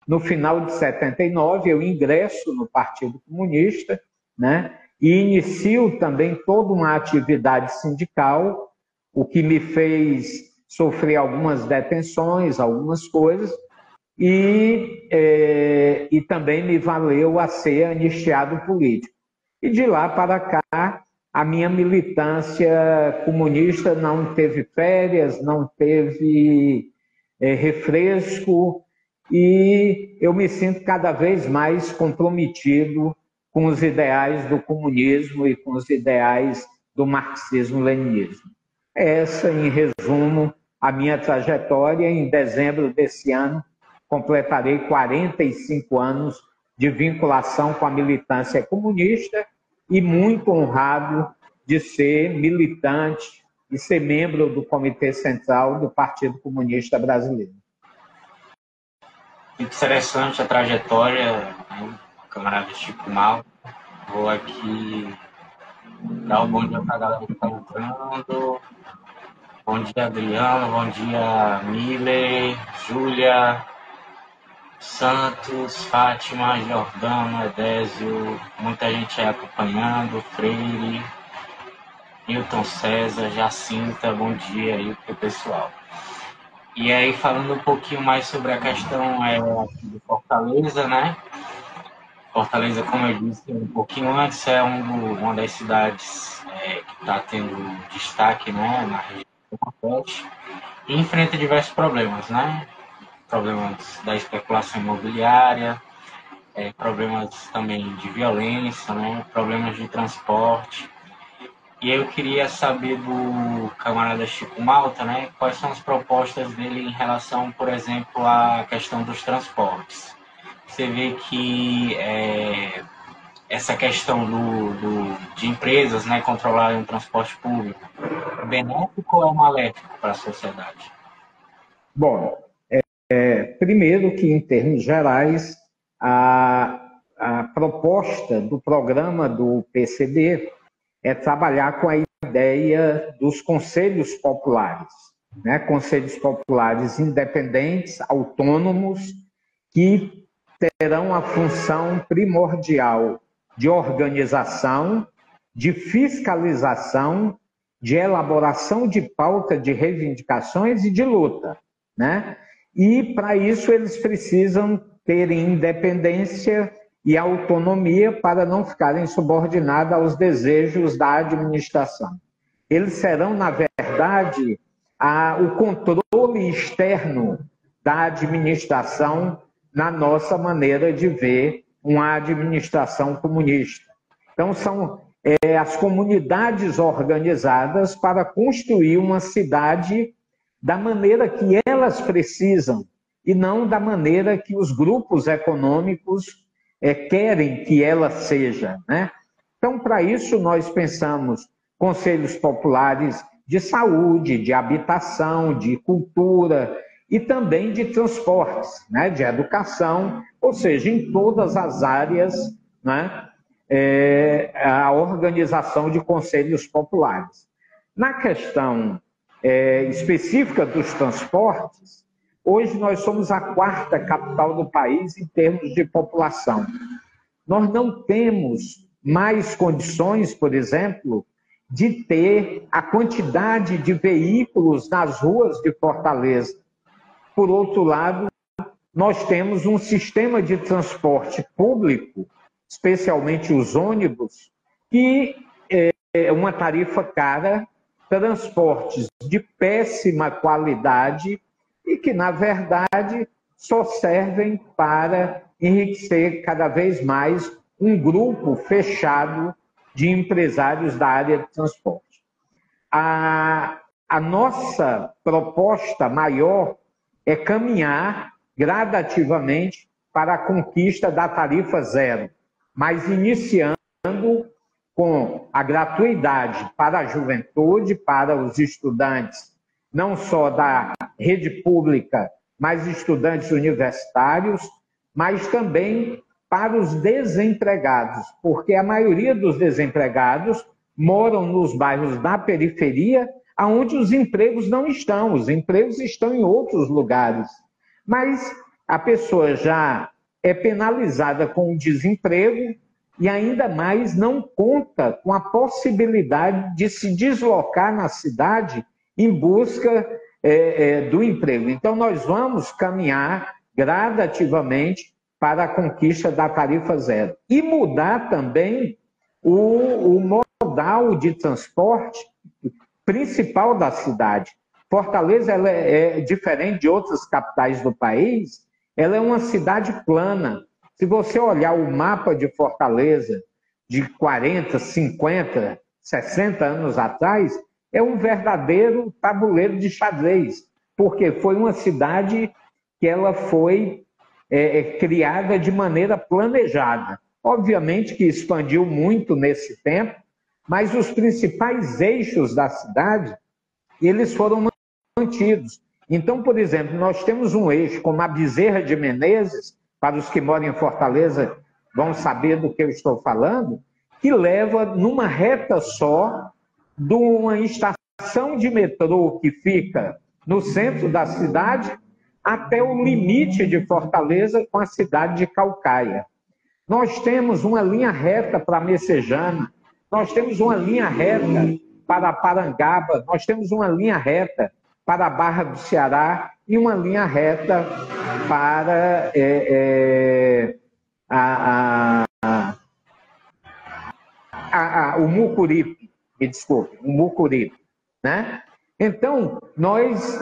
No final de 79, eu ingresso no Partido Comunista, né? E inicio também toda uma atividade sindical, o que me fez sofrer algumas detenções, algumas coisas, e também me valeu a ser anistiado político. E de lá para cá, a minha militância comunista não teve férias, não teve refresco, e eu me sinto cada vez mais comprometido com os ideais do comunismo e com os ideais do marxismo-leninismo. Essa, em resumo, a minha trajetória. Em dezembro desse ano, completarei 45 anos de vinculação com a militância comunista e muito honrado de ser militante e ser membro do Comitê Central do Partido Comunista Brasileiro. Interessante a trajetória, né, camarada Chico Malta. Vou aqui dar um bom dia para a galera que está entrando. Bom dia, Adriano. Bom dia, Miller, Júlia, Santos, Fátima, Jordano, Edésio. Muita gente aí acompanhando. Freire, Newton César, Jacinta. Bom dia aí pro pessoal. E aí, falando um pouquinho mais sobre a questão aqui de Fortaleza, né? Fortaleza, como eu disse um pouquinho antes, é uma das cidades que está tendo destaque, né, na região do Nordeste, e enfrenta diversos problemas, né? Problemas da especulação imobiliária, problemas também de violência, né? Problemas de transporte. E eu queria saber do camarada Chico Malta, né, quais são as propostas dele em relação, por exemplo, à questão dos transportes. Você vê que essa questão de empresas, né, controlarem o transporte público, é benéfico ou é maléfico para a sociedade? Bom, primeiro que, em termos gerais, a proposta do programa do PCB é trabalhar com a ideia dos conselhos populares, né? Conselhos populares independentes, autônomos, que terão a função primordial de organização, de fiscalização, de elaboração de pauta de reivindicações e de luta, né? E, para isso, eles precisam ter independência e autonomia para não ficarem subordinados aos desejos da administração. Eles serão, na verdade, o controle externo da administração na nossa maneira de ver uma administração comunista. Então, são as comunidades organizadas para construir uma cidade da maneira que elas precisam e não da maneira que os grupos econômicos querem que ela seja, né? Então, para isso, nós pensamos conselhos populares de saúde, de habitação, de cultura e também de transportes, né? De educação, ou seja, em todas as áreas, né? A organização de conselhos populares. Na questão específica dos transportes, hoje nós somos a 4ª capital do país em termos de população. Nós não temos mais condições, por exemplo, de ter a quantidade de veículos nas ruas de Fortaleza. Por outro lado, nós temos um sistema de transporte público, especialmente os ônibus, que é uma tarifa cara, transportes de péssima qualidade e que, na verdade, só servem para enriquecer cada vez mais um grupo fechado de empresários da área de transporte. A nossa proposta maior é caminhar gradativamente para a conquista da tarifa zero, mas iniciando com a gratuidade para a juventude, para os estudantes, não só da rede pública, mas estudantes universitários, mas também para os desempregados, porque a maioria dos desempregados moram nos bairros da periferia, onde os empregos não estão, os empregos estão em outros lugares. Mas a pessoa já é penalizada com o desemprego e ainda mais não conta com a possibilidade de se deslocar na cidade em busca do emprego. Então, nós vamos caminhar gradativamente para a conquista da tarifa zero. E mudar também o modal de transporte principal da cidade. Fortaleza ela é diferente de outras capitais do país, ela é uma cidade plana. Se você olhar o mapa de Fortaleza de 40, 50, 60 anos atrás, é um verdadeiro tabuleiro de xadrez, porque foi uma cidade que ela foi criada de maneira planejada. Obviamente que expandiu muito nesse tempo, mas os principais eixos da cidade, eles foram mantidos. Então, por exemplo, nós temos um eixo como a Bezerra de Menezes, para os que moram em Fortaleza vão saber do que eu estou falando, que leva numa reta só de uma estação de metrô que fica no centro da cidade até o limite de Fortaleza com a cidade de Caucaia. Nós temos uma linha reta para Messejana, nós temos uma linha reta para Parangaba, nós temos uma linha reta para a Barra do Ceará e uma linha reta para o Mucuripe, me desculpe, o Mucuripe, né? Então,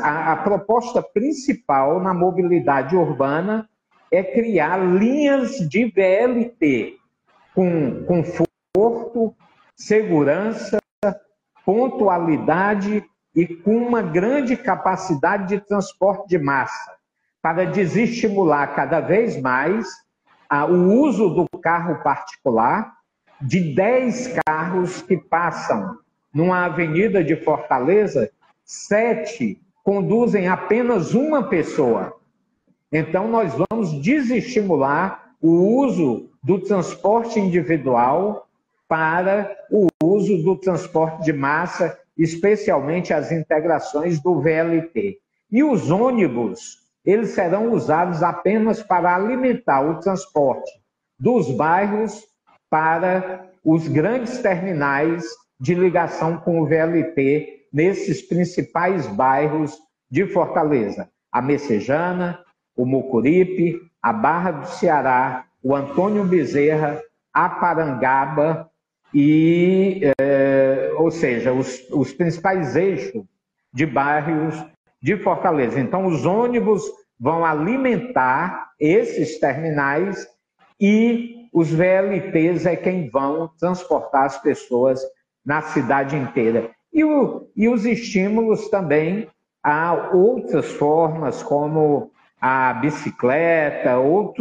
a proposta principal na mobilidade urbana é criar linhas de VLT com conforto, segurança, pontualidade e com uma grande capacidade de transporte de massa, para desestimular cada vez mais o uso do carro particular. De 10 carros que passam numa avenida de Fortaleza, 7 conduzem apenas uma pessoa. Então, nós vamos desestimular o uso do transporte individual para o uso do transporte de massa, especialmente as integrações do VLT. E os ônibus, eles serão usados apenas para alimentar o transporte dos bairros para os grandes terminais de ligação com o VLT nesses principais bairros de Fortaleza. A Messejana, o Mucuripe, a Barra do Ceará, o Antônio Bezerra, a Parangaba, ou seja, os principais eixos de bairros de Fortaleza. Então, os ônibus vão alimentar esses terminais e os VLTs é quem vão transportar as pessoas na cidade inteira. E os estímulos também a outras formas, como a bicicleta, o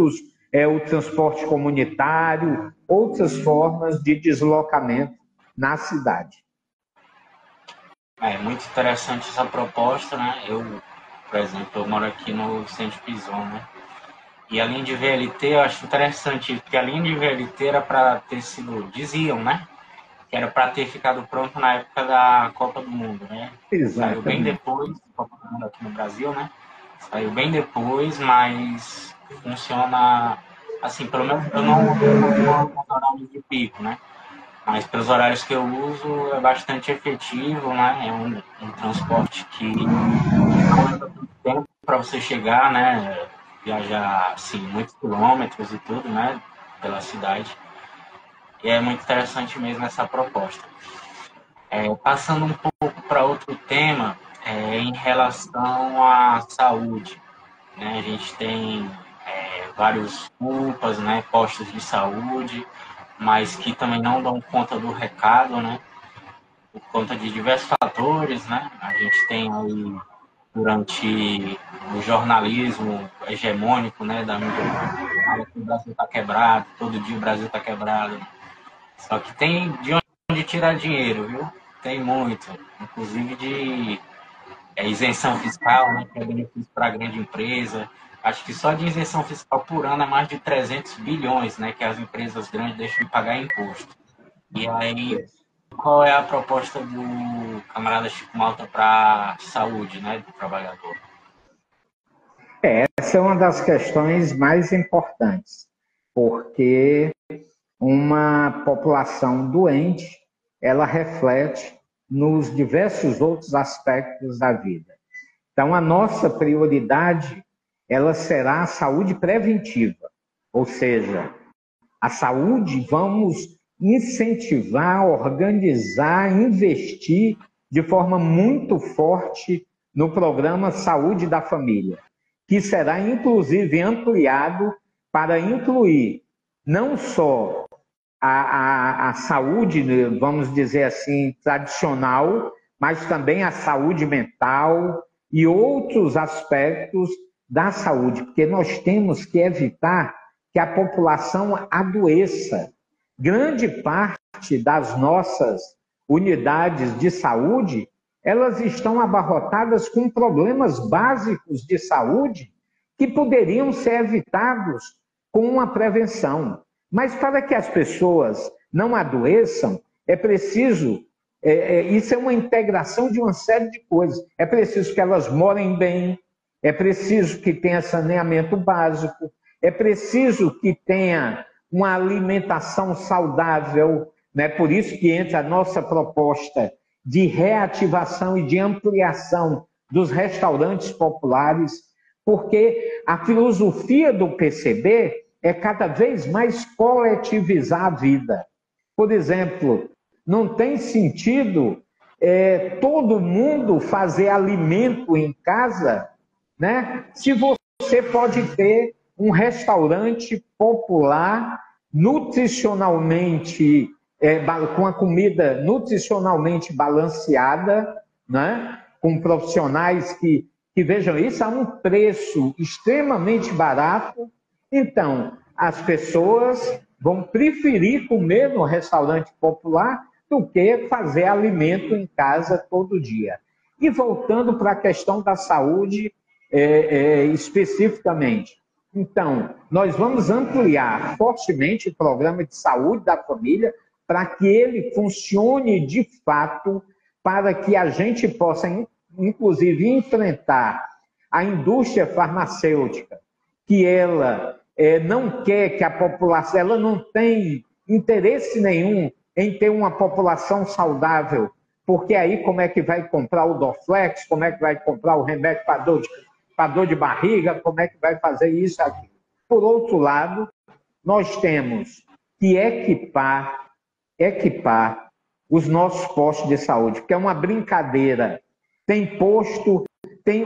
transporte comunitário, outras formas de deslocamento na cidade. É muito interessante essa proposta, né? Por exemplo, eu moro aqui no Centro Pison, né? E a linha de VLT eu acho interessante, porque a linha de VLT era para ter sido, diziam, né? Que era para ter ficado pronto na época da Copa do Mundo, né? Exatamente. Saiu bem depois, Copa do Mundo aqui no Brasil, né? Saiu bem depois, mas funciona assim, pelo menos eu não uso horários de pico, né? Mas pelos horários que eu uso é bastante efetivo, né? É um transporte que não leva muito tempo para você chegar, né? Viajar assim, muitos quilômetros e tudo, né? Pela cidade. E é muito interessante mesmo essa proposta. Passando um pouco para outro tema, em relação à saúde, né? A gente tem vários UPAs, né? Postos de saúde, mas que também não dão conta do recado, né? Por conta de diversos fatores, né? A gente tem aí, durante o jornalismo hegemônico, né, da mídia, fala que o Brasil está quebrado, todo dia o Brasil está quebrado. Só que tem de onde tirar dinheiro, viu? Tem muito, inclusive de isenção fiscal, né, que é benefício para a grande empresa. Acho que só de isenção fiscal por ano é mais de 300 bilhões, né, que as empresas grandes deixam de pagar imposto. E aí, qual é a proposta do camarada Chico Malta para a saúde, né, do trabalhador? Essa é uma das questões mais importantes, porque uma população doente, ela reflete nos diversos outros aspectos da vida. Então, a nossa prioridade, ela será a saúde preventiva, ou seja, a saúde vamos incentivar, organizar, investir de forma muito forte no programa Saúde da Família, que será inclusive ampliado para incluir não só a saúde, vamos dizer assim, tradicional, mas também a saúde mental e outros aspectos da saúde, porque nós temos que evitar que a população adoeça. Grande parte das nossas unidades de saúde, elas estão abarrotadas com problemas básicos de saúde que poderiam ser evitados com uma prevenção. Mas para que as pessoas não adoeçam, é preciso, isso é uma integração de uma série de coisas. É preciso que elas morem bem, é preciso que tenha saneamento básico, é preciso que tenha uma alimentação saudável, né? Por isso que entra a nossa proposta de reativação e de ampliação dos restaurantes populares, porque a filosofia do PCB é cada vez mais coletivizar a vida. Por exemplo, não tem sentido todo mundo fazer alimento em casa, né? Se você pode ter um restaurante popular nutricionalmente, com a comida nutricionalmente balanceada, né? Com profissionais que vejam isso a um preço extremamente barato. Então, as pessoas vão preferir comer no restaurante popular do que fazer alimento em casa todo dia. E voltando para a questão da saúde especificamente. Então, nós vamos ampliar fortemente o programa de saúde da família para que ele funcione de fato, para que a gente possa, inclusive, enfrentar a indústria farmacêutica, que ela não quer que a população, ela não tem interesse nenhum em ter uma população saudável, porque aí como é que vai comprar o Dorflex, como é que vai comprar o remédio para dor de barriga, como é que vai fazer isso aqui. Por outro lado, nós temos que equipar os nossos postos de saúde, porque é uma brincadeira. Tem posto,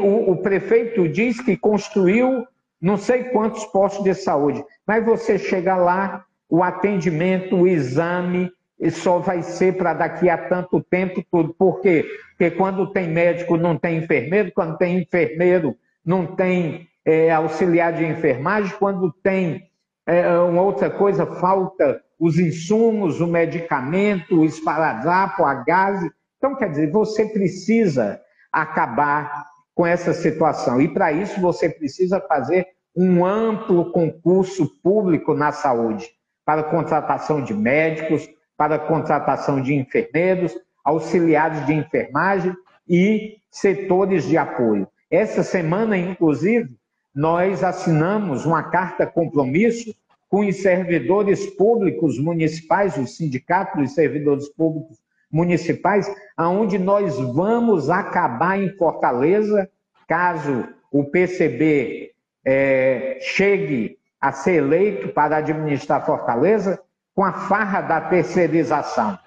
o prefeito diz que construiu não sei quantos postos de saúde, mas você chega lá, o atendimento, o exame, só vai ser para daqui a tanto tempo tudo. Por quê? Porque quando tem médico não tem enfermeiro, quando tem enfermeiro não tem auxiliar de enfermagem, quando tem uma outra coisa, falta os insumos, o medicamento, o esparadrapo, a gás. Então, quer dizer, você precisa acabar com essa situação. E para isso você precisa fazer um amplo concurso público na saúde, para contratação de médicos, para contratação de enfermeiros, auxiliares de enfermagem e setores de apoio. Essa semana, inclusive, nós assinamos uma carta compromisso com os servidores públicos municipais, os sindicatos dos servidores públicos municipais, aonde nós vamos acabar em Fortaleza, caso o PCB chegue a ser eleito para administrar Fortaleza, com a farra da terceirização.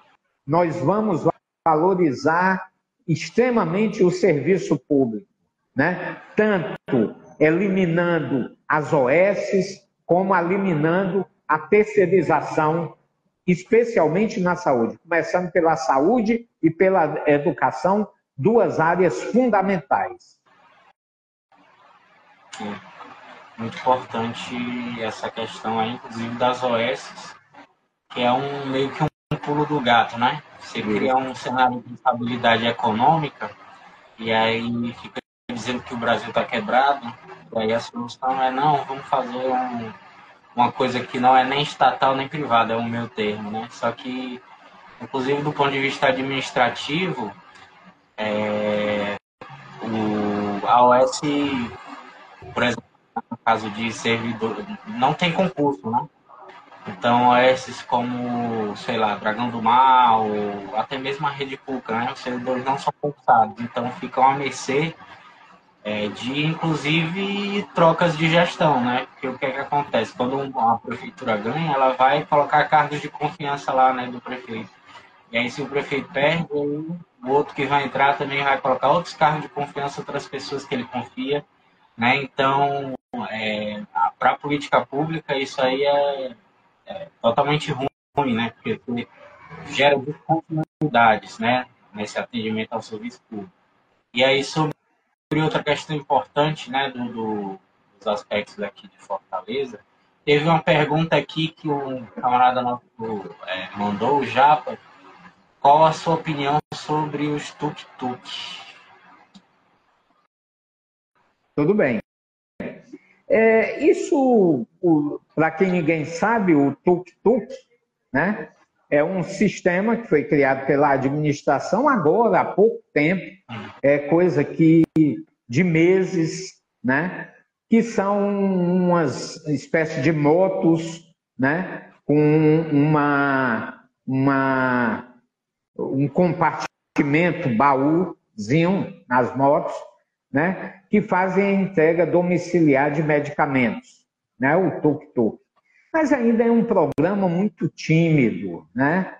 Nós vamos valorizar extremamente o serviço público, né? Tanto eliminando as OS, como eliminando a terceirização, especialmente na saúde, começando pela saúde e pela educação, duas áreas fundamentais. Muito importante essa questão aí, inclusive das OS, que é meio que um pulo do gato, né? Você cria um cenário de estabilidade econômica e aí fica dizendo que o Brasil está quebrado, e aí a solução não, vamos fazer uma coisa que não é nem estatal nem privada, é um meio termo, né? Só que, inclusive do ponto de vista administrativo, a OS por exemplo, no caso de servidor, não tem concurso, né? Então, esses como, sei lá, Dragão do Mar, ou até mesmo a Rede Pública, né? Os servidores não são concursados, então ficam à mercê de, inclusive, trocas de gestão, né? Porque o que é que acontece? Quando a prefeitura ganha, ela vai colocar cargos de confiança lá, né, do prefeito. E aí, se o prefeito perde, o outro que vai entrar também vai colocar outros cargos de confiança, outras pessoas que ele confia, né? Então, para a política pública, isso aí é totalmente ruim, né? Porque gera descontinuidades, né? Nesse atendimento ao serviço público. E aí, sobre outra questão importante, né, dos aspectos aqui de Fortaleza, teve uma pergunta aqui que um camarada nosso mandou, o Japa. Qual a sua opinião sobre os tuk-tuk? Tudo bem. Isso, para quem ninguém sabe, o tuk-tuk, né, é um sistema que foi criado pela administração agora, há pouco tempo, é coisa que de meses, né, que são umas espécies de motos, né, com um compartimento, baúzinho nas motos, né, que fazem a entrega domiciliar de medicamentos, né, o tuk-tuk. Mas ainda é um programa muito tímido, né?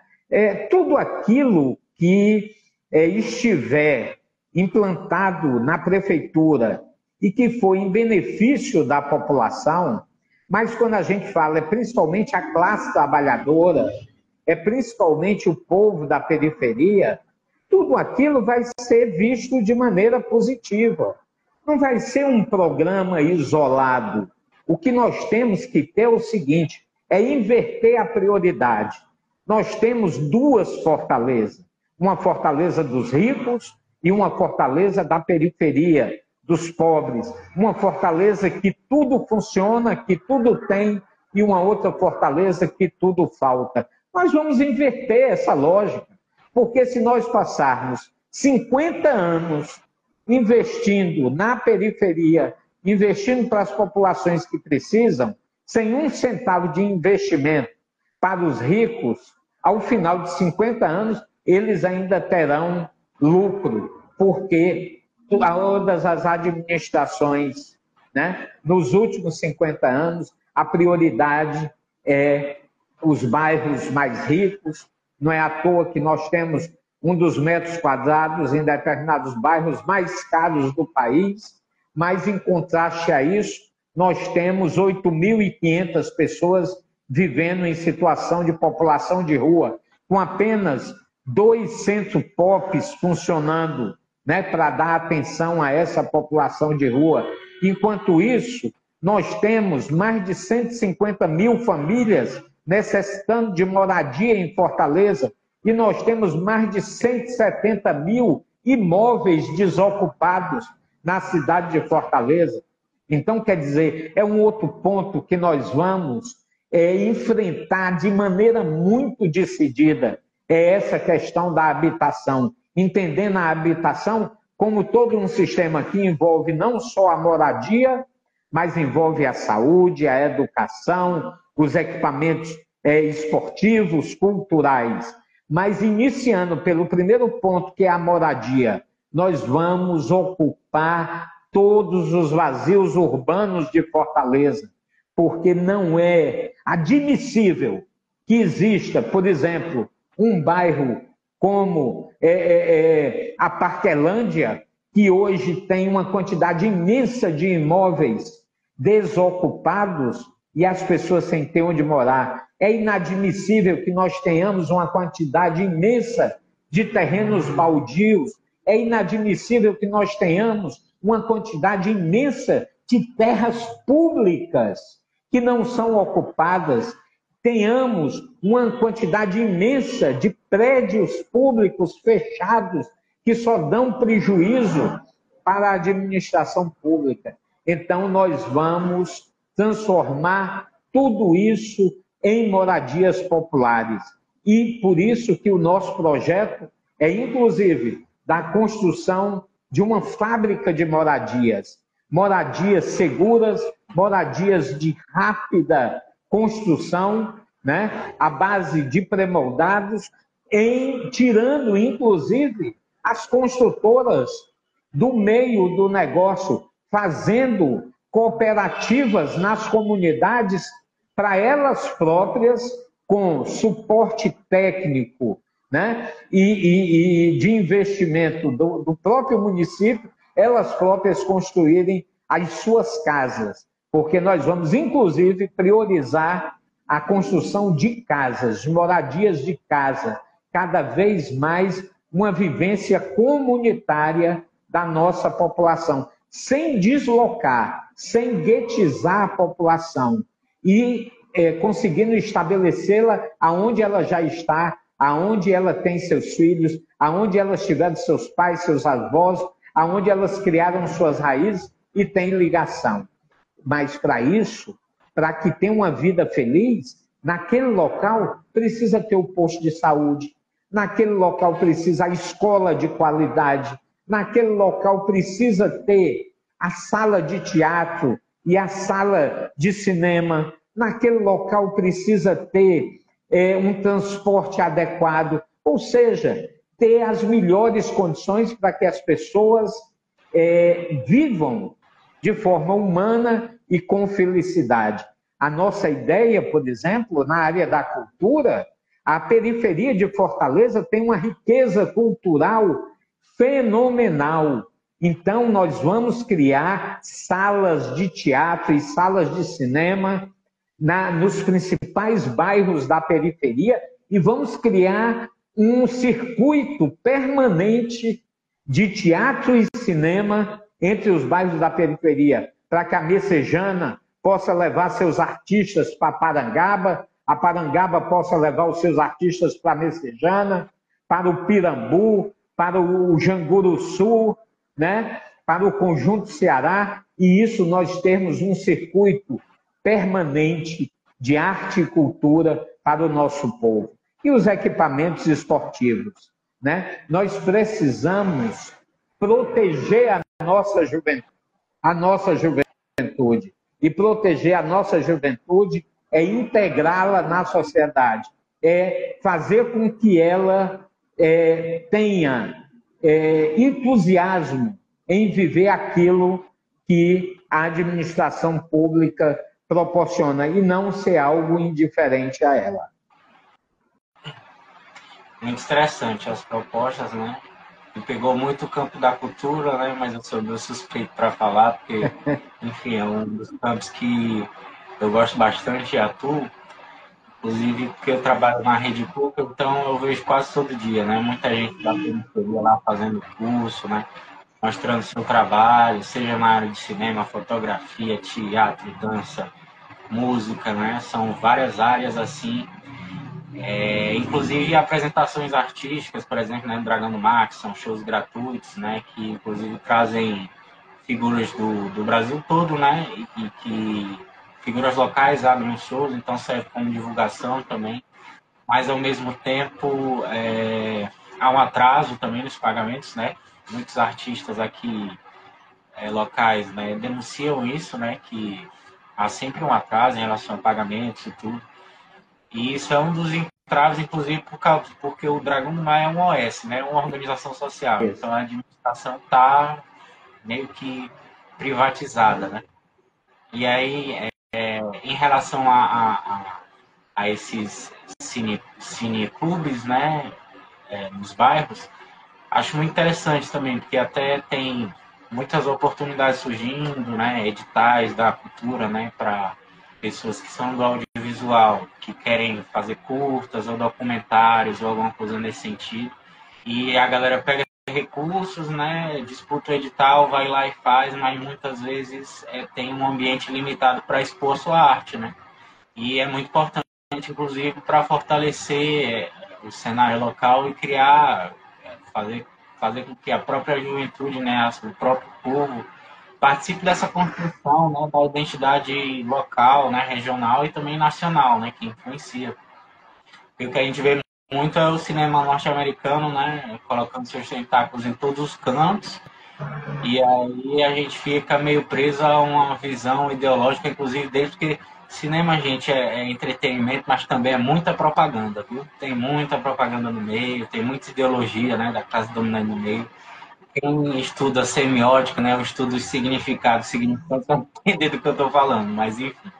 Tudo aquilo que estiver implantado na prefeitura e que for em benefício da população, mas quando a gente fala é principalmente a classe trabalhadora, é principalmente o povo da periferia, tudo aquilo vai ser visto de maneira positiva. Não vai ser um programa isolado. O que nós temos que ter é o seguinte, é inverter a prioridade. Nós temos duas fortalezas, uma fortaleza dos ricos e uma fortaleza da periferia, dos pobres, uma fortaleza que tudo funciona, que tudo tem, e uma outra fortaleza que tudo falta. Nós vamos inverter essa lógica, porque se nós passarmos 50 anos investindo na periferia, investindo para as populações que precisam, sem um centavo de investimento para os ricos, ao final de 50 anos, eles ainda terão lucro, porque todas as administrações, né, nos últimos 50 anos, a prioridade é os bairros mais ricos. Não é à toa que nós temos um dos metros quadrados em determinados bairros mais caros do país, mas em contraste a isso, nós temos 8.500 pessoas vivendo em situação de população de rua, com apenas 2 centros POPs funcionando, né, para dar atenção a essa população de rua. Enquanto isso, nós temos mais de 150 mil famílias necessitando de moradia em Fortaleza, e nós temos mais de 170 mil imóveis desocupados na cidade de Fortaleza. Então, quer dizer, é um outro ponto que nós vamos enfrentar de maneira muito decidida, é essa questão da habitação, entendendo a habitação como todo um sistema que envolve não só a moradia, mas envolve a saúde, a educação, os equipamentos esportivos, culturais. Mas iniciando pelo primeiro ponto, que é a moradia, nós vamos ocupar todos os vazios urbanos de Fortaleza, porque não é admissível que exista, por exemplo, um bairro como a Parquelândia, que hoje tem uma quantidade imensa de imóveis desocupados e as pessoas sem ter onde morar. É inadmissível que nós tenhamos uma quantidade imensa de terrenos baldios. É inadmissível que nós tenhamos uma quantidade imensa de terras públicas que não são ocupadas. Tenhamos uma quantidade imensa de prédios públicos fechados que só dão prejuízo para a administração pública. Então, nós vamos transformar tudo isso em moradias populares. E por isso que o nosso projeto é, inclusive, da construção de uma fábrica de moradias. moradias seguras, moradias de rápida construção, né, à base de pré-moldados, tirando, inclusive, as construtoras do meio do negócio, fazendo cooperativas nas comunidades para elas próprias, com suporte técnico, né, e de investimento do próprio município, elas próprias construírem as suas casas, porque nós vamos, inclusive, priorizar a construção de casas, de moradias de casa, cada vez mais uma vivência comunitária da nossa população, sem deslocar, sem guetizar a população e conseguindo estabelecê-la aonde ela já está, aonde ela tem seus filhos, aonde elas tiveram seus pais, seus avós, aonde elas criaram suas raízes e têm ligação. Mas para isso, para que tenha uma vida feliz, naquele local precisa ter o posto de saúde, naquele local precisa a escola de qualidade, naquele local precisa ter a sala de teatro e a sala de cinema, naquele local precisa ter um transporte adequado, ou seja, ter as melhores condições para que as pessoas vivam de forma humana e com felicidade. A nossa ideia, por exemplo, na área da cultura, a periferia de Fortaleza tem uma riqueza cultural fenomenal. Então, nós vamos criar salas de teatro e salas de cinema nos principais bairros da periferia e vamos criar um circuito permanente de teatro e cinema entre os bairros da periferia, para que a Messejana possa levar seus artistas para Parangaba, a Parangaba possa levar os seus artistas para a Messejana, para o Pirambu, para o Janguruçu, né? Para o Conjunto Ceará, e isso nós temos um circuito permanente de arte e cultura para o nosso povo. E os equipamentos esportivos, né? Nós precisamos proteger a nossa juventude. E proteger a nossa juventude é integrá-la na sociedade, é fazer com que ela tenha entusiasmo em viver aquilo que a administração pública proporciona e não ser algo indiferente a ela. Muito interessante as propostas, né? Me pegou muito o campo da cultura, né? Mas eu sou meio suspeito para falar, porque, enfim, é um dos campos que eu gosto bastante e atuo. Inclusive, porque eu trabalho na rede pública, então eu vejo quase todo dia, né? Muita gente da periferia lá fazendo curso, né? Mostrando seu trabalho, seja na área de cinema, fotografia, teatro, dança, música, né? São várias áreas assim. Inclusive apresentações artísticas, por exemplo, né, no Dragão do Mar, que são shows gratuitos, né, que inclusive trazem figuras do Brasil todo, né, e que figuras locais abrem os shows, então serve como divulgação também, mas ao mesmo tempo há um atraso também nos pagamentos, né, muitos artistas aqui locais, né, denunciam isso, né, que há sempre um atraso em relação a pagamentos e tudo. E isso é um dos entraves, inclusive, porque o Dragão do Mar é um OS, né? Uma organização social. Isso. Então a administração está meio que privatizada, né? E aí, em relação a esses cineclubes, né? Nos bairros, acho muito interessante também, porque até tem muitas oportunidades surgindo, né? Editais da cultura, né? Para pessoas que são do audiovisual, que querem fazer curtas ou documentários ou alguma coisa nesse sentido. E a galera pega recursos, né, disputa o edital, vai lá e faz, mas muitas vezes tem um ambiente limitado para expor sua arte, né? E é muito importante, inclusive, para fortalecer o cenário local e criar, fazer com que a própria juventude, né, o próprio povo, participe dessa construção, né, da identidade local, né, regional e também nacional, né, que influencia. E o que a gente vê muito é o cinema norte-americano, né, colocando seus tentáculos em todos os cantos E aí a gente fica meio preso a uma visão ideológica, inclusive desde que cinema, gente, é entretenimento, mas também é muita propaganda, viu? Tem muita propaganda no meio, tem muita ideologia, né, da classe dominante no meio. Quem estuda semiótica, né, o estudo dos significados, significantes, vai entender do que eu estou falando, mas enfim.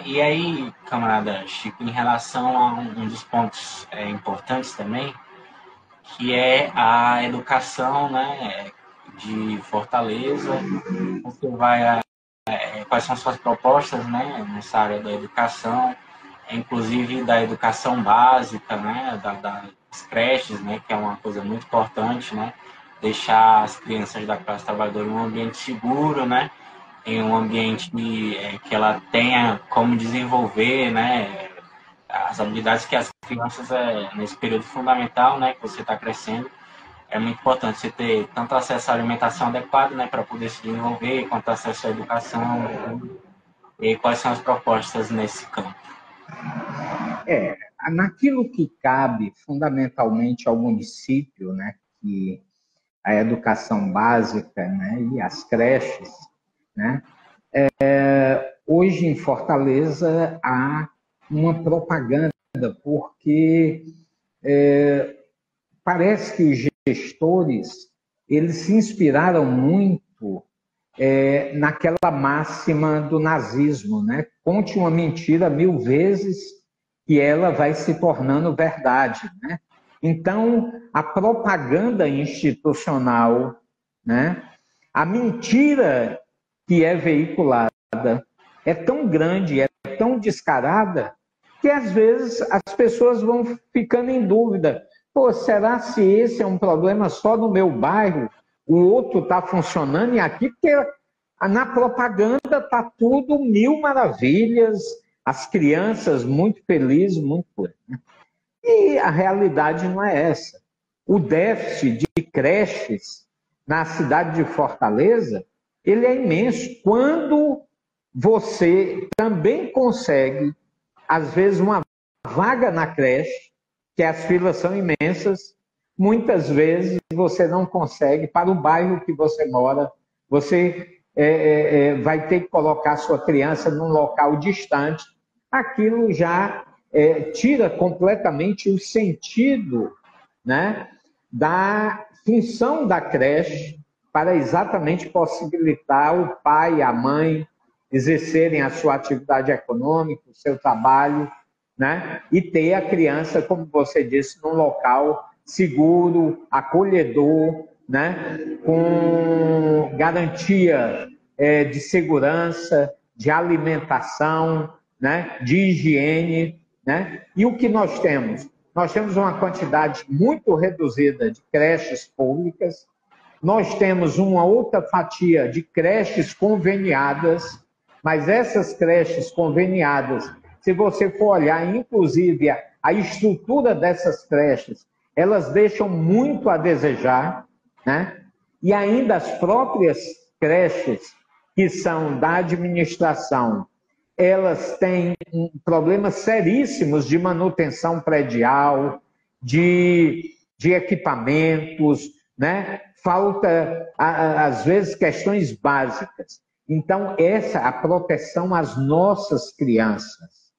E aí, camarada Chico, em relação a um dos pontos importantes também, que é a educação, né, de Fortaleza. Você vai quais são suas propostas, né, nessa área da educação, inclusive da educação básica, né, das creches, né, que é uma coisa muito importante, né, deixar as crianças da classe trabalhadora em um ambiente seguro, né, em um ambiente que ela tenha como desenvolver, né, as habilidades que as crianças, nesse período fundamental, né, que você está crescendo, é muito importante você ter tanto acesso à alimentação adequada, né, para poder se desenvolver, quanto acesso à educação. E quais são as propostas nesse campo? Naquilo que cabe fundamentalmente ao município, né, que a educação básica, né, e as creches, né, hoje em Fortaleza há uma propaganda, porque parece que os gestores eles se inspiraram muito naquela máxima do nazismo, né? Conte uma mentira 1000 vezes que ela vai se tornando verdade, né? Então, a propaganda institucional, né? A mentira que é veiculada é tão grande, é tão descarada, que às vezes as pessoas vão ficando em dúvida. Pô, será se esse é um problema só no meu bairro? O outro está funcionando e aqui, porque na propaganda está tudo mil maravilhas, as crianças muito felizes, muito coisa. E a realidade não é essa. O déficit de creches na cidade de Fortaleza, ele é imenso. Quando você também consegue, às vezes, uma vaga na creche, que as filas são imensas, muitas vezes você não consegue, para o bairro que você mora, você vai ter que colocar sua criança num local distante. Aquilo já tira completamente o sentido, né, da função da creche para exatamente possibilitar o pai e a mãe exercerem a sua atividade econômica, o seu trabalho, né, e ter a criança, como você disse, num local seguro, acolhedor, né, com garantia de segurança, de alimentação, né, de higiene, né? E o que nós temos? Nós temos uma quantidade muito reduzida de creches públicas, nós temos uma outra fatia de creches conveniadas, mas essas creches conveniadas, se você for olhar, inclusive, a estrutura dessas creches, elas deixam muito a desejar, né? E ainda as próprias creches que são da administração, elas têm problemas seríssimos de manutenção predial, de equipamentos, né? Falta, às vezes, questões básicas. Então, a proteção às nossas crianças,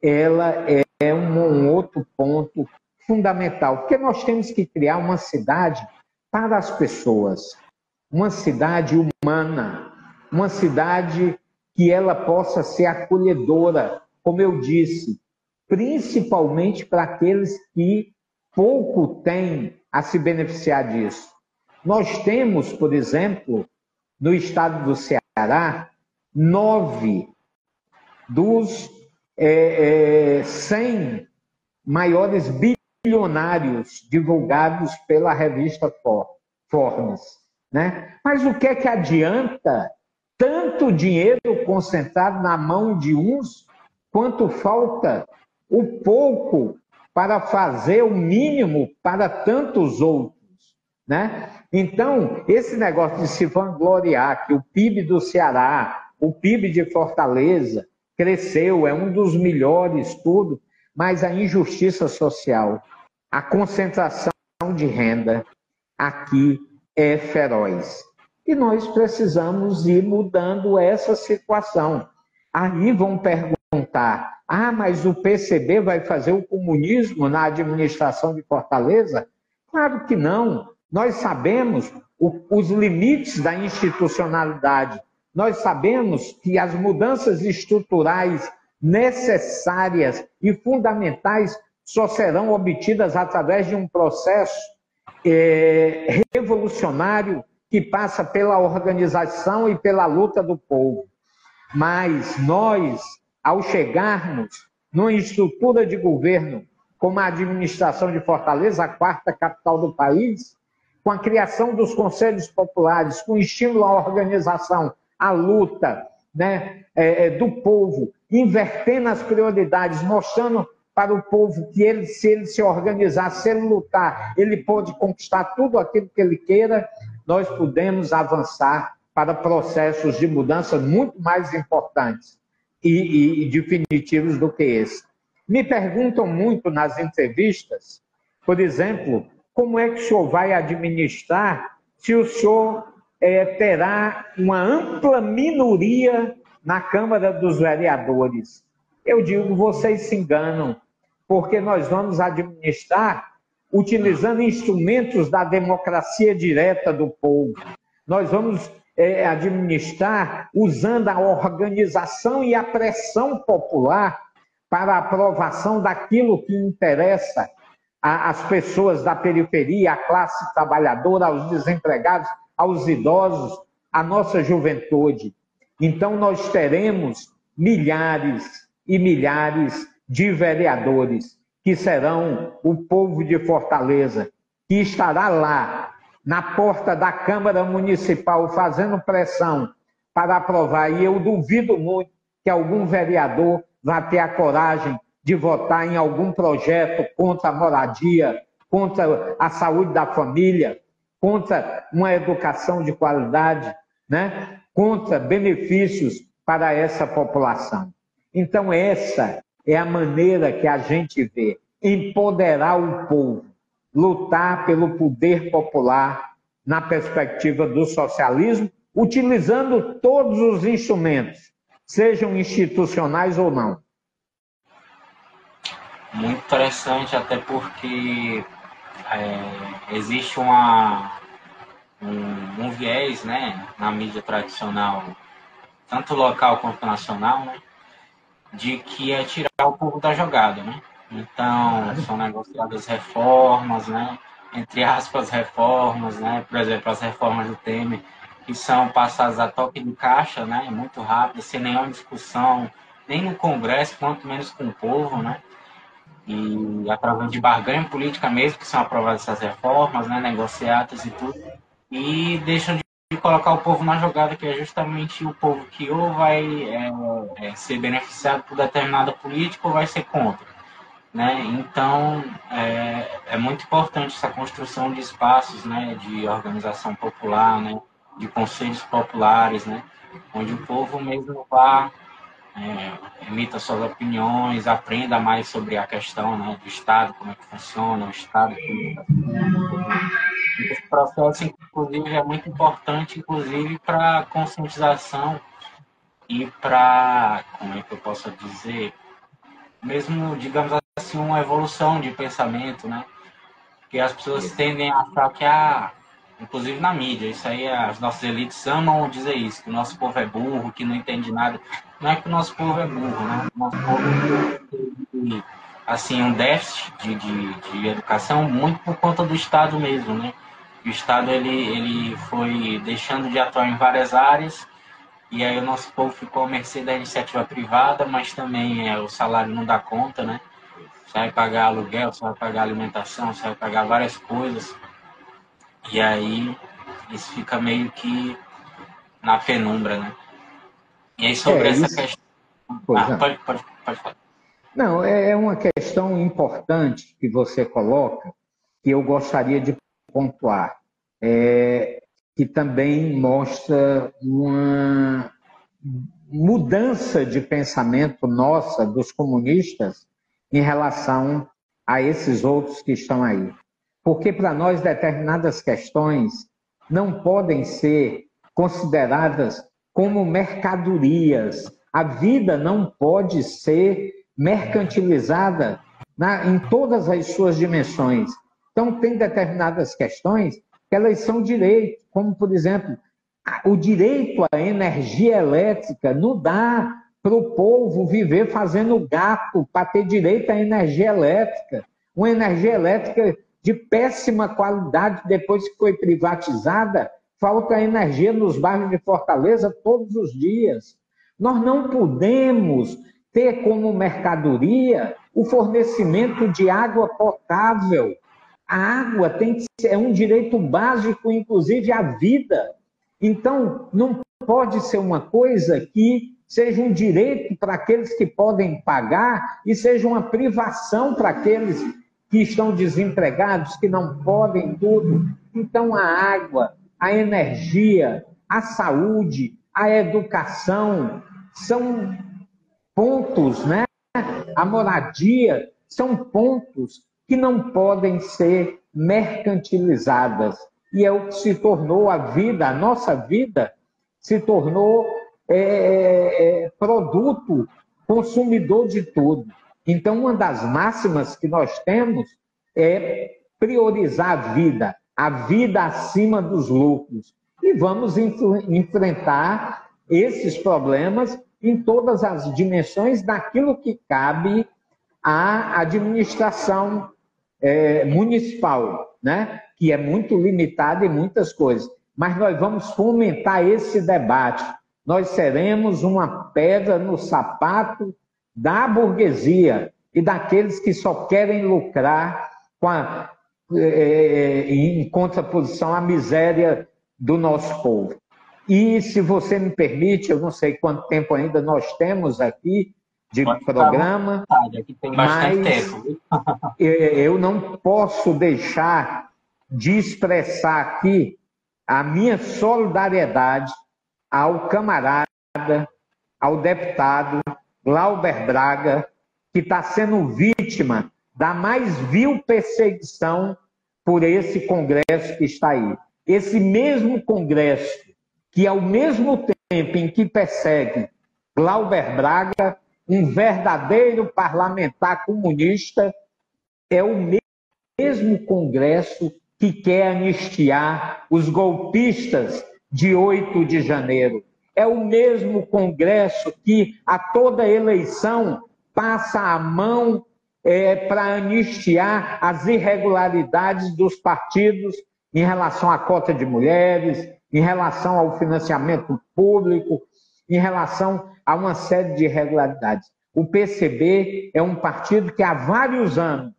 ela é um outro ponto fundamental, porque nós temos que criar uma cidade para as pessoas, uma cidade humana, uma cidade que ela possa ser acolhedora, como eu disse, principalmente para aqueles que pouco têm a se beneficiar disso. Nós temos, por exemplo, no estado do Ceará, 9 dos 100 maiores bilionários divulgados pela revista Forbes, né? Mas o que é que adianta tanto dinheiro concentrado na mão de uns, quanto falta o pouco para fazer o mínimo para tantos outros, né? Então, esse negócio de se vangloriar que o PIB do Ceará, o PIB de Fortaleza cresceu, é um dos melhores, tudo, mas a injustiça social, a concentração de renda aqui é feroz. E nós precisamos ir mudando essa situação. Aí vão perguntar, mas o PCB vai fazer o comunismo na administração de Fortaleza? Claro que não. Nós sabemos os limites da institucionalidade. Nós sabemos que as mudanças estruturais necessárias e fundamentais só serão obtidas através de um processo revolucionário que passa pela organização e pela luta do povo. Mas nós, ao chegarmos numa estrutura de governo como a administração de Fortaleza, a quarta capital do país, com a criação dos conselhos populares, com estímulo à organização, à luta, né, do povo, invertendo as prioridades, mostrando para o povo que se ele se organizar, se ele lutar, ele pode conquistar tudo aquilo que ele queira, nós podemos avançar para processos de mudança muito mais importantes e definitivos do que esse. Me perguntam muito nas entrevistas, por exemplo, como é que o senhor vai administrar se o senhor terá uma ampla minoria na Câmara dos Vereadores? Eu digo, vocês se enganam, porque nós vamos administrar utilizando instrumentos da democracia direta do povo. Nós vamos administrar usando a organização e a pressão popular para a aprovação daquilo que interessa às pessoas da periferia, à classe trabalhadora, aos desempregados, aos idosos, à nossa juventude. Então, nós teremos milhares e milhares de vereadores que serão o povo de Fortaleza, que estará lá, na porta da Câmara Municipal, fazendo pressão para aprovar. E eu duvido muito que algum vereador vá ter a coragem de votar em algum projeto contra a moradia, contra a saúde da família, contra uma educação de qualidade, né? Contra benefícios para essa população. Então, essa é a maneira que a gente vê, empoderar o povo, lutar pelo poder popular na perspectiva do socialismo, utilizando todos os instrumentos, sejam institucionais ou não. Muito interessante, até porque existe um viés, né, na mídia tradicional, tanto local quanto nacional, né, de que é tirar o povo da jogada, né? Então, são negociadas reformas, né? Entre aspas, reformas, né? Por exemplo, as reformas do Temer, que são passadas a toque de caixa, né? Muito rápido, sem nenhuma discussão, nem no Congresso, quanto menos com o povo, né? E através de barganha política mesmo, que são aprovadas essas reformas, né? Negociadas e tudo, e deixam de colocar o povo na jogada, que é justamente o povo que ou vai ser beneficiado por determinada política ou vai ser contra, né? Então, é muito importante essa construção de espaços, né, de organização popular, né, de conselhos populares, né, onde o povo mesmo vá, emita suas opiniões, aprenda mais sobre a questão, né, do Estado, como é que funciona o Estado. Esse processo, inclusive, é muito importante, inclusive, para conscientização e para, como é que eu posso dizer, mesmo, digamos assim, uma evolução de pensamento, né? Porque as pessoas tendem a achar que, inclusive na mídia, isso aí, as nossas elites amam dizer isso, que o nosso povo é burro, que não entende nada. Não é que o nosso povo é burro, né? O nosso povo tem, assim, um déficit de educação muito por conta do Estado mesmo, né? O Estado, ele foi deixando de atuar em várias áreas, e aí o nosso povo ficou à mercê da iniciativa privada, mas também o salário não dá conta, né? Você vai pagar aluguel, você vai pagar alimentação, você vai pagar várias coisas. E aí isso fica meio que na penumbra, né? E aí sobre essa questão... Pode falar. Não, é uma questão importante que você coloca, que eu gostaria de pontuar, que também mostra uma mudança de pensamento nossa, dos comunistas, em relação a esses outros que estão aí. Porque para nós determinadas questões não podem ser consideradas como mercadorias. A vida não pode ser mercantilizada em todas as suas dimensões. Então, tem determinadas questões que elas são direitos, como, por exemplo, o direito à energia elétrica não dá para o povo viver fazendo gato para ter direito à energia elétrica. Uma energia elétrica de péssima qualidade, depois que foi privatizada, falta energia nos bairros de Fortaleza todos os dias. Nós não podemos ter como mercadoria o fornecimento de água potável. A água tem que ser, é um direito básico, inclusive à vida. Então, não pode ser uma coisa que seja um direito para aqueles que podem pagar e seja uma privação para aqueles que estão desempregados, que não podem tudo. Então, a água, a energia, a saúde, a educação são pontos, né? A moradia são pontos que não podem ser mercantilizadas. E é o que se tornou a vida, a nossa vida se tornou produto consumidor de tudo. Então, uma das máximas que nós temos é priorizar a vida acima dos lucros. E vamos enfrentar esses problemas em todas as dimensões daquilo que cabe à administração municipal, né? Que é muito limitada em muitas coisas. Mas nós vamos fomentar esse debate. Nós seremos uma pedra no sapato da burguesia e daqueles que só querem lucrar em contraposição à miséria do nosso povo. E, se você me permite, eu não sei quanto tempo ainda nós temos aqui de programa, aqui tem bastante tempo. Eu não posso deixar de expressar aqui a minha solidariedade ao camarada, ao deputado Glauber Braga, que está sendo vítima da mais vil perseguição por esse Congresso que está aí. Esse mesmo Congresso que, ao mesmo tempo em que persegue Glauber Braga, um verdadeiro parlamentar comunista, é o mesmo Congresso que quer anistiar os golpistas de 8 de janeiro. É o mesmo Congresso que, a toda eleição, passa a mão para anistiar as irregularidades dos partidos em relação à cota de mulheres, em relação ao financiamento público, em relação a uma série de irregularidades. O PCB é um partido que há vários anos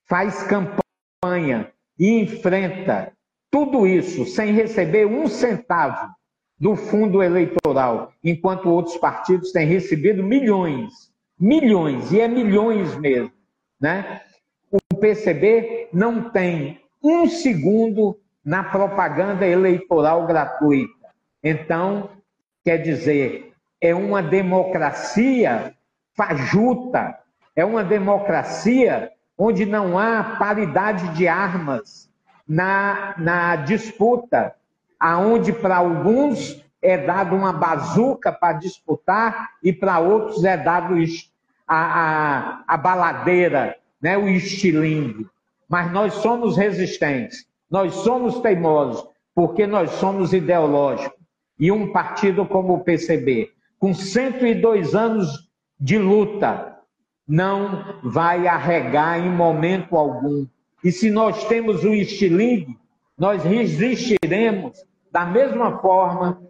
faz campanha e enfrenta tudo isso sem receber um centavo do fundo eleitoral, enquanto outros partidos têm recebido milhões, e é milhões mesmo, né? O PCB não tem um segundo na propaganda eleitoral gratuita. Então, quer dizer, é uma democracia fajuta, é uma democracia onde não há paridade de armas na disputa, aonde para alguns é dado uma bazuca para disputar e para outros é dado a baladeira, né, o estilingue. Mas nós somos resistentes, nós somos teimosos, porque nós somos ideológicos. E um partido como o PCB, com 102 anos de luta, não vai arregar em momento algum. E se nós temos o estilingue, nós resistiremos da mesma forma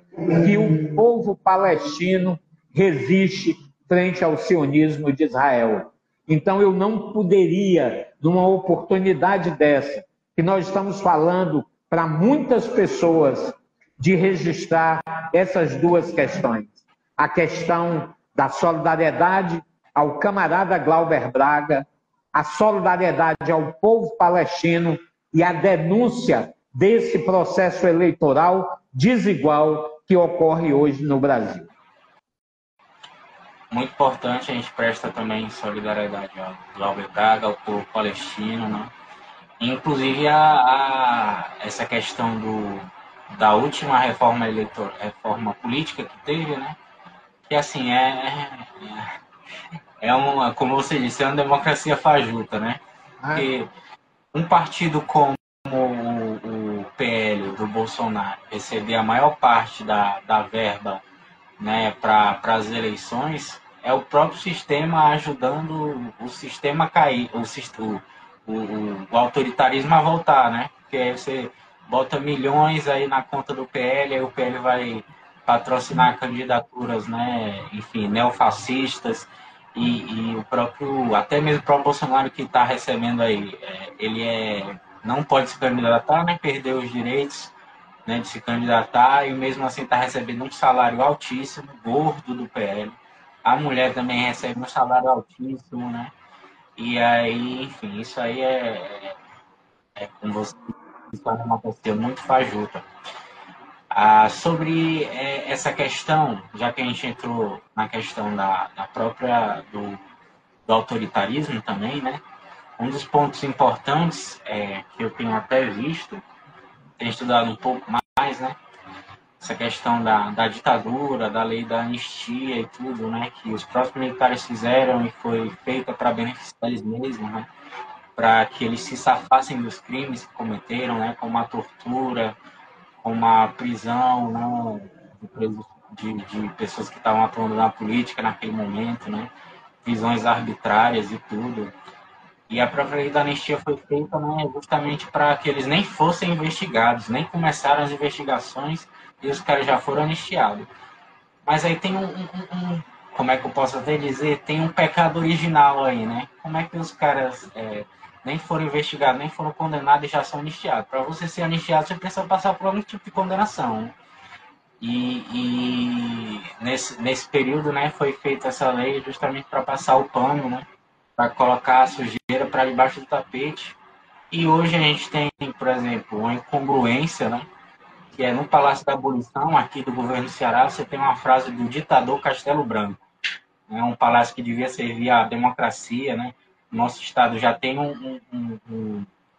que o povo palestino resiste frente ao sionismo de Israel. Então, eu não poderia, numa oportunidade dessa, que nós estamos falando para muitas pessoas, de registrar essas duas questões. A questão da solidariedade ao camarada Glauber Braga, a solidariedade ao povo palestino e a denúncia desse processo eleitoral desigual que ocorre hoje no Brasil. Muito importante, a gente presta também solidariedade ao Glauber Braga, ao povo palestino, né? Inclusive essa questão da última reforma política que teve, né? Que assim é uma, como você disse, é uma democracia fajuta, né? né? Porque um partido como o PL do Bolsonaro receber a maior parte da verba, né, para as eleições, é o próprio sistema ajudando o sistema a cair, o autoritarismo a voltar, né? Porque aí você bota milhões aí na conta do PL, aí o PL vai patrocinar candidaturas, né, enfim, neofascistas, e o próprio, até mesmo o próprio Bolsonaro que está recebendo aí, não pode se candidatar, né, perdeu os direitos, né, de se candidatar, e mesmo assim está recebendo um salário altíssimo, gordo do PL. A mulher também recebe um salário altíssimo, né? E aí, enfim, isso aí como você disse, é uma questão muito fajuta. Sobre essa questão, já que a gente entrou na questão da própria do autoritarismo também, né? Um dos pontos importantes que eu tenho até visto, tenho estudado um pouco mais, né? Essa questão da ditadura, da lei da anistia e tudo, né? Que os próprios militares fizeram e foi feita para beneficiar eles mesmos, né? Para que eles se safassem dos crimes que cometeram, né? Como a tortura, como a prisão, né? De pessoas que estavam atuando na política naquele momento, né? Prisões arbitrárias e tudo. E a própria lei da anistia foi feita, né, justamente para que eles nem fossem investigados, nem começaram as investigações e os caras já foram anistiados. Mas aí tem como é que eu posso até dizer, tem um pecado original aí, né? Como é que os caras nem foram investigados, nem foram condenados e já são anistiados? Para você ser anistiado, você precisa passar por algum tipo de condenação, né? E nesse período, né, foi feita essa lei justamente para passar o pano, né? Para colocar a sujeira para debaixo do tapete. E hoje a gente tem, por exemplo, uma incongruência, né? Que é no Palácio da Abolição, aqui do governo do Ceará, você tem uma frase do ditador Castelo Branco. É um palácio que devia servir à democracia, né? O nosso estado já tem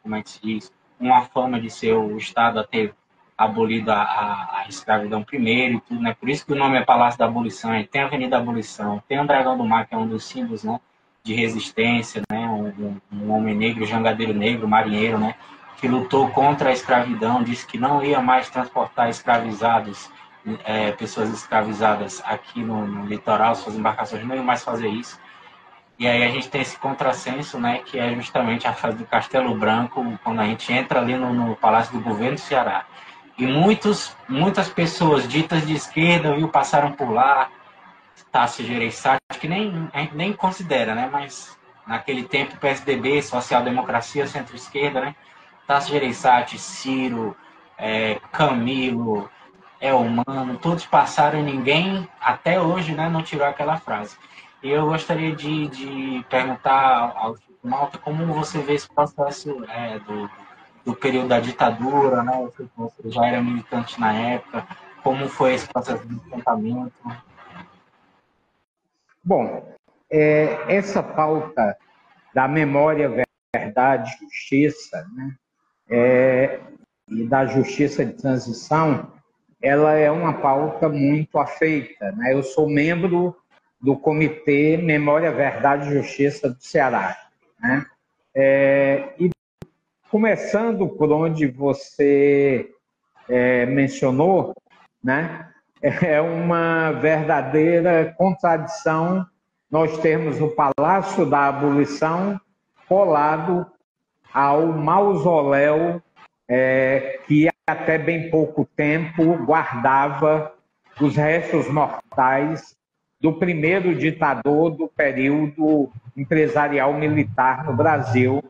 como é que se diz? Uma fama de ser o estado a ter abolido a escravidão primeiro e tudo, né? Por isso que o nome é Palácio da Abolição. Tem a Avenida Abolição, tem o Dragão do Mar, que é um dos símbolos, né, de resistência, né? Um homem negro, jangadeiro negro, marinheiro, né? Que lutou contra a escravidão, disse que não ia mais transportar escravizados, pessoas escravizadas aqui no litoral, suas embarcações não iam mais fazer isso. E aí a gente tem esse contrassenso, né, que é justamente a frase do Castelo Branco, quando a gente entra ali no Palácio do Governo do Ceará. E muitas pessoas ditas de esquerda, viu, passaram por lá, Tasso Gereissati, que a gente nem considera, né, mas naquele tempo PSDB, social-democracia, centro-esquerda, né, Tasso Gereissati, Ciro, Camilo, humano, todos passaram e ninguém, até hoje, né, não tirou aquela frase. E eu gostaria de perguntar ao Chico Malta como você vê esse processo do período da ditadura, né? Eu sei que você já era militante na época, como foi esse processo de enfrentamento? Bom, essa pauta da memória, verdade, justiça, né, e da justiça de transição, ela é uma pauta muito afeita, né? Eu sou membro do Comitê Memória, Verdade e Justiça do Ceará, né? E começando por onde você mencionou, né? É uma verdadeira contradição nós termos o Palácio da Abolição colado ao mausoléu que até bem pouco tempo guardava os restos mortais do primeiro ditador do período empresarial militar no Brasil,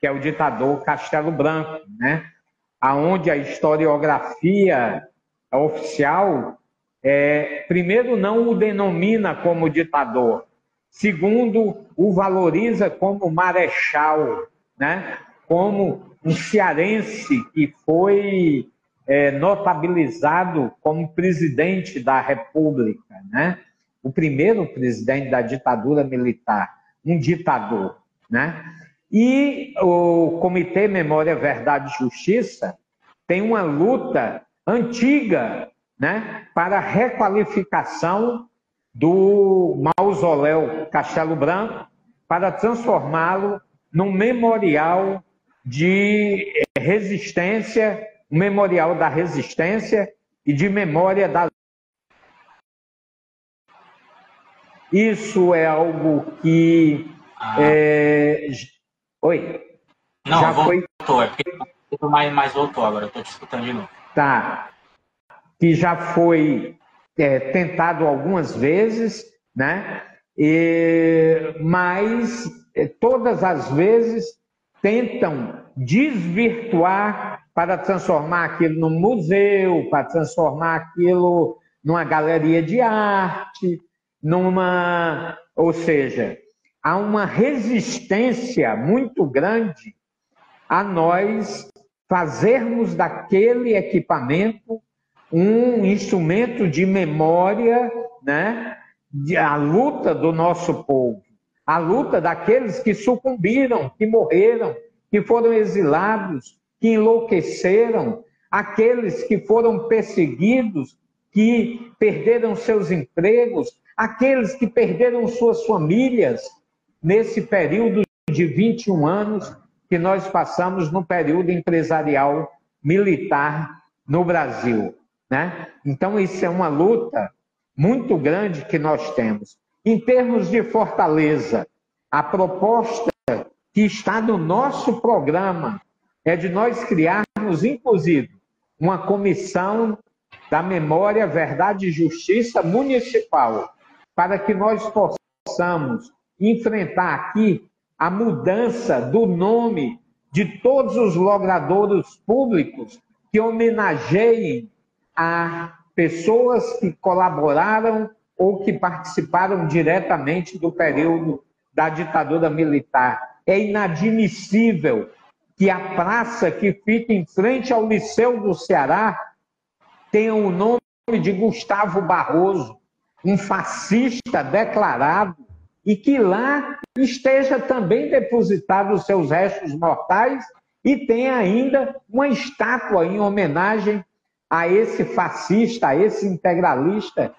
que é o ditador Castelo Branco, né? Aonde a historiografia oficial, primeiro, não o denomina como ditador, segundo, o valoriza como marechal, né? Como um cearense que foi notabilizado como presidente da República, né? O primeiro presidente da ditadura militar, um ditador, né? E o Comitê Memória, Verdade e Justiça tem uma luta antiga, né, para a requalificação do mausoléu Castelo Branco, para transformá-lo num memorial de resistência, um memorial da resistência e de memória da... Isso é algo que... Oi? Não, já voltou, foi... mas voltou agora, estou te escutando de novo. Tá. Que já foi tentado algumas vezes, né? Mas todas as vezes tentam desvirtuar para transformar aquilo num museu, para transformar aquilo numa galeria de arte, ou seja, há uma resistência muito grande a nós fazermos daquele equipamento um instrumento de memória, né, a luta do nosso povo, a luta daqueles que sucumbiram, que morreram, que foram exilados, que enlouqueceram, aqueles que foram perseguidos, que perderam seus empregos, aqueles que perderam suas famílias nesse período de 21 anos que nós passamos no período empresarial militar no Brasil, né? Então, isso é uma luta muito grande que nós temos. Em termos de Fortaleza, a proposta que está no nosso programa é de nós criarmos, inclusive, uma comissão da memória, verdade e justiça municipal, para que nós possamos enfrentar aqui a mudança do nome de todos os logradouros públicos que homenageiem a pessoas que colaboraram ou que participaram diretamente do período da ditadura militar. É inadmissível que a praça que fica em frente ao Liceu do Ceará tenha o nome de Gustavo Barroso, um fascista declarado, e que lá esteja também depositado os seus restos mortais e tenha ainda uma estátua em homenagem a esse fascista, a esse integralista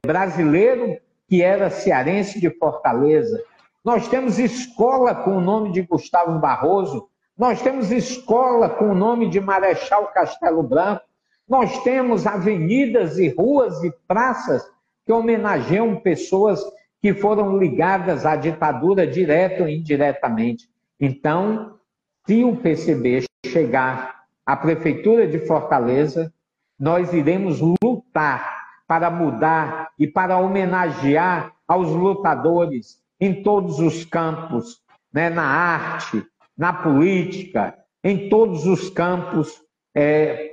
brasileiro que era cearense de Fortaleza. Nós temos escola com o nome de Gustavo Barroso, nós temos escola com o nome de Marechal Castelo Branco, nós temos avenidas e ruas e praças que homenageiam pessoas que foram ligadas à ditadura direta ou indiretamente. Então, se o PCB chegar à Prefeitura de Fortaleza, nós iremos lutar para mudar e para homenagear aos lutadores em todos os campos, né? Na arte, na política, em todos os campos,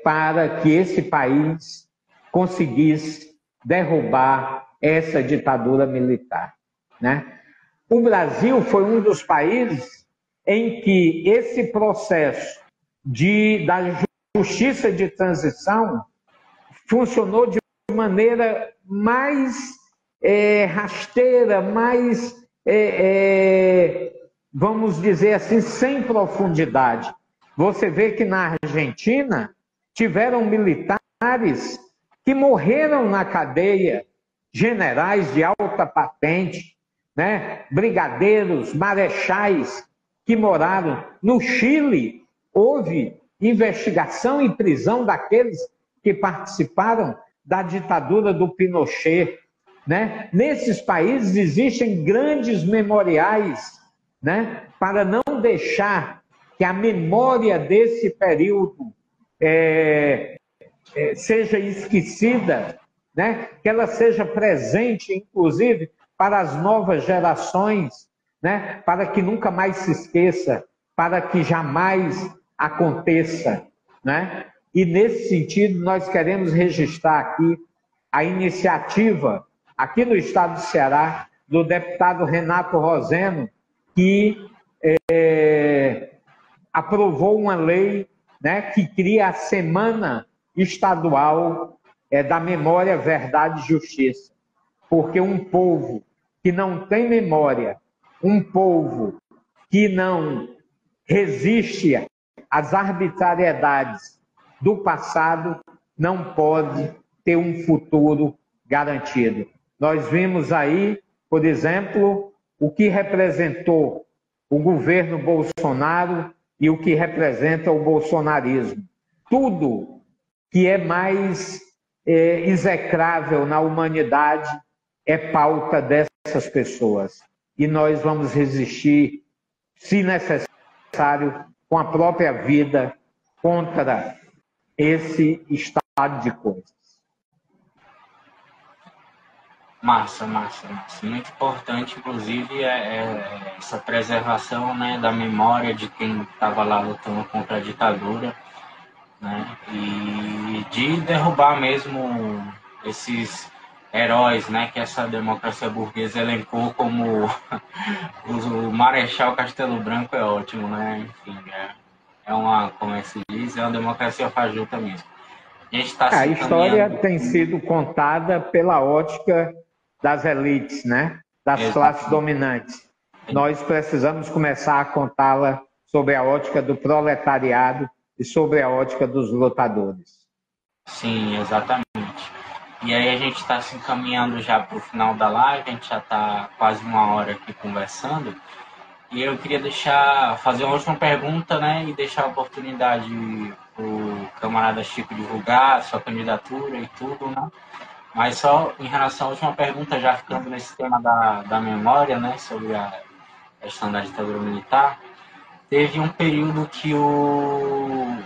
para que esse país conseguisse derrubar essa ditadura militar, né? O Brasil foi um dos países em que esse processo da justiça de transição funcionou de maneira mais rasteira, mais, vamos dizer assim, sem profundidade. Você vê que na Argentina tiveram militares que morreram na cadeia, generais de alta patente, né? Brigadeiros, marechais que moraram. No Chile, houve investigação e prisão daqueles que participaram da ditadura do Pinochet, né? Nesses países existem grandes memoriais, né? Para não deixar que a memória desse período seja esquecida, né? Que ela seja presente, inclusive, para as novas gerações, né? Para que nunca mais se esqueça, para que jamais aconteça, né? E nesse sentido nós queremos registrar aqui a iniciativa, aqui no estado do Ceará, do deputado Renato Roseno, que aprovou uma lei, né, que cria a Semana Estadual da Memória, Verdade e Justiça. Porque um povo que não tem memória, um povo que não resiste às arbitrariedades do passado não pode ter um futuro garantido. Nós vimos aí, por exemplo, o que representou o governo Bolsonaro e o que representa o bolsonarismo. Tudo que é mais execrável na humanidade é pauta dessas pessoas. E nós vamos resistir, se necessário, com a própria vida contra esse estado de coisas. Massa. Muito importante, inclusive, essa preservação, né, da memória de quem estava lá lutando contra a ditadura, né, e de derrubar mesmo esses heróis, né, que essa democracia burguesa elencou como o Marechal Castelo Branco é ótimo, né, enfim, é uma, como é que se diz, é uma democracia fajuta mesmo. A gente está A história tem sido contada pela ótica das elites, né? Das classes dominantes. Nós precisamos começar a contá-la sob a ótica do proletariado e sobre a ótica dos lutadores. Sim, exatamente. E aí a gente está se encaminhando já para o final da live, a gente já está quase uma hora aqui conversando. E eu queria fazer uma última pergunta, né? E deixar a oportunidade para o camarada Chico divulgar a sua candidatura e tudo, né? Mas só em relação à última pergunta, já ficando nesse tema da memória, né? Sobre a questão da ditadura militar. Teve um período que o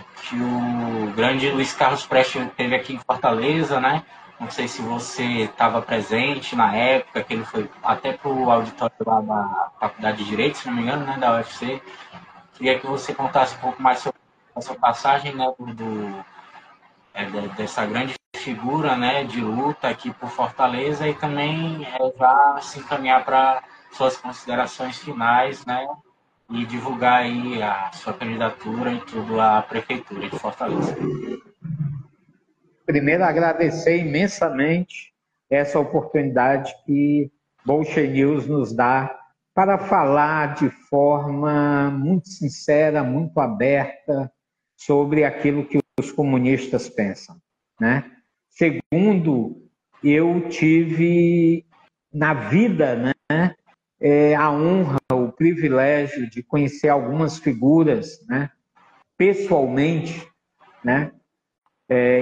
grande Luiz Carlos Prestes esteve aqui em Fortaleza, né? Não sei se você estava presente na época, que ele foi até para o auditório lá da Faculdade de Direito, se não me engano, né, da UFC. Queria que você contasse um pouco mais sobre essa passagem, né, dessa grande figura, né, de luta aqui por Fortaleza, e também já se encaminhar para suas considerações finais, né, e divulgar aí a sua candidatura e tudo à Prefeitura de Fortaleza. Primeiro, agradecer imensamente essa oportunidade que Bolsha News nos dá para falar de forma muito sincera, muito aberta sobre aquilo que os comunistas pensam, né? Segundo, eu tive na vida, né, a honra, o privilégio de conhecer algumas figuras, né, pessoalmente, né,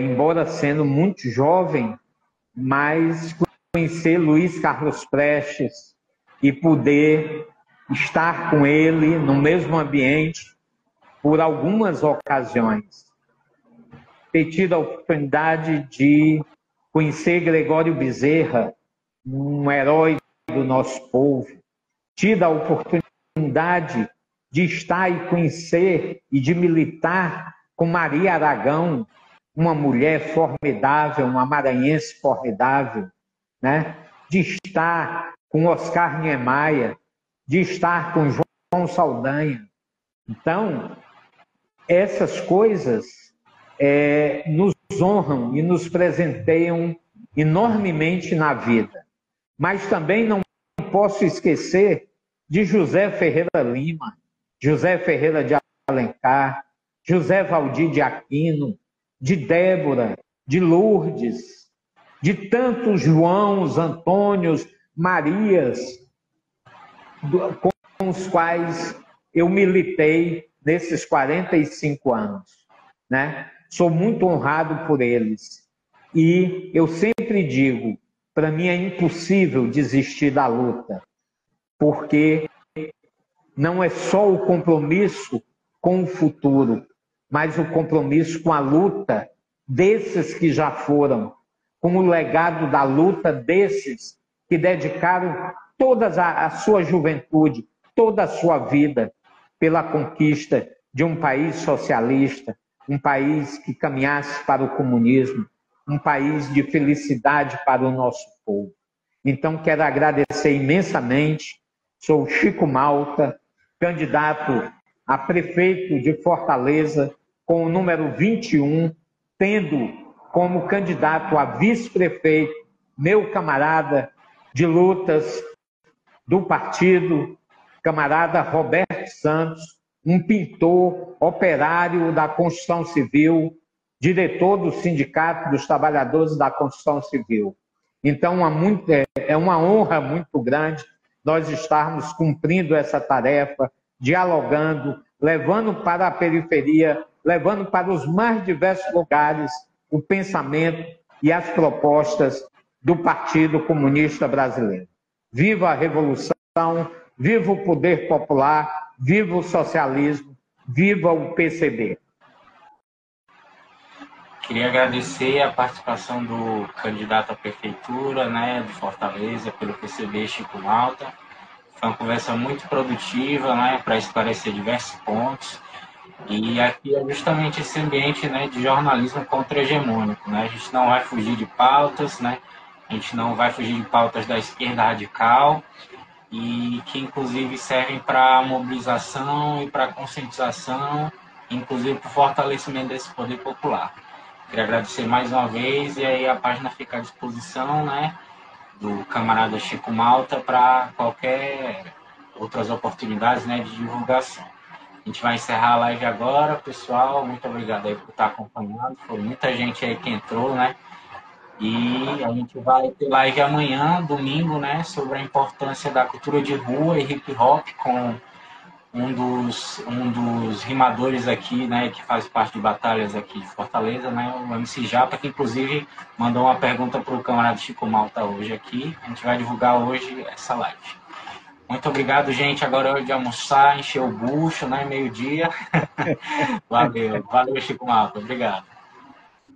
embora sendo muito jovem, mas conhecer Luiz Carlos Prestes e poder estar com ele no mesmo ambiente por algumas ocasiões. Ter tido a oportunidade de conhecer Gregório Bezerra, um herói do nosso povo, tido a oportunidade de estar e conhecer e de militar com Maria Aragão, uma mulher formidável, uma maranhense formidável, né? De estar com Oscar Niemeyer, de estar com João Saldanha. Então, essas coisas nos honram e nos presenteiam enormemente na vida. Mas também não posso esquecer de José Ferreira Lima, José Ferreira de Alencar, José Valdir de Aquino, de Débora, de Lourdes, de tantos Joãos, Antônios, Marias, com os quais eu militei nesses 45 anos, né? Sou muito honrado por eles. E eu sempre digo, para mim é impossível desistir da luta, porque não é só o compromisso com o futuro, mas o compromisso com a luta desses que já foram, com o legado da luta desses que dedicaram toda a sua juventude, toda a sua vida pela conquista de um país socialista, um país que caminhasse para o comunismo, um país de felicidade para o nosso povo. Então, quero agradecer imensamente. Sou Chico Malta, candidato a prefeito de Fortaleza, com o número 21, tendo como candidato a vice-prefeito meu camarada de lutas do partido, camarada Roberto Santos, um pintor, operário da construção civil, diretor do Sindicato dos Trabalhadores da Construção Civil. Então, é uma honra muito grande nós estarmos cumprindo essa tarefa, dialogando, levando para a periferia, levando para os mais diversos lugares o pensamento e as propostas do Partido Comunista Brasileiro. Viva a Revolução, viva o poder popular, viva o socialismo, viva o PCB. Queria agradecer a participação do candidato à prefeitura, né, de Fortaleza, pelo PCB, Chico Malta. Foi uma conversa muito produtiva, né, para esclarecer diversos pontos. E aqui é justamente esse ambiente, né, de jornalismo contra-hegemônico, né? A gente não vai fugir de pautas, né? A gente não vai fugir de pautas da esquerda radical e que inclusive servem para mobilização e para conscientização, inclusive para o fortalecimento desse poder popular. Queria agradecer mais uma vez, e aí a página fica à disposição, né, do camarada Chico Malta para qualquer outras oportunidades, né, de divulgação. A gente vai encerrar a live agora, pessoal. Muito obrigado aí por estar acompanhando. Foi muita gente aí que entrou, né? E a gente vai ter live amanhã, domingo, né, sobre a importância da cultura de rua e hip hop com um dos rimadores aqui, né, que faz parte de batalhas aqui de Fortaleza, né, o MC Japa, que inclusive mandou uma pergunta para o camarada Chico Malta hoje aqui. A gente vai divulgar hoje essa live. Muito obrigado, gente. Agora é hora de almoçar, encher o bucho, né, meio-dia. Valeu, Chico Malta. Obrigado.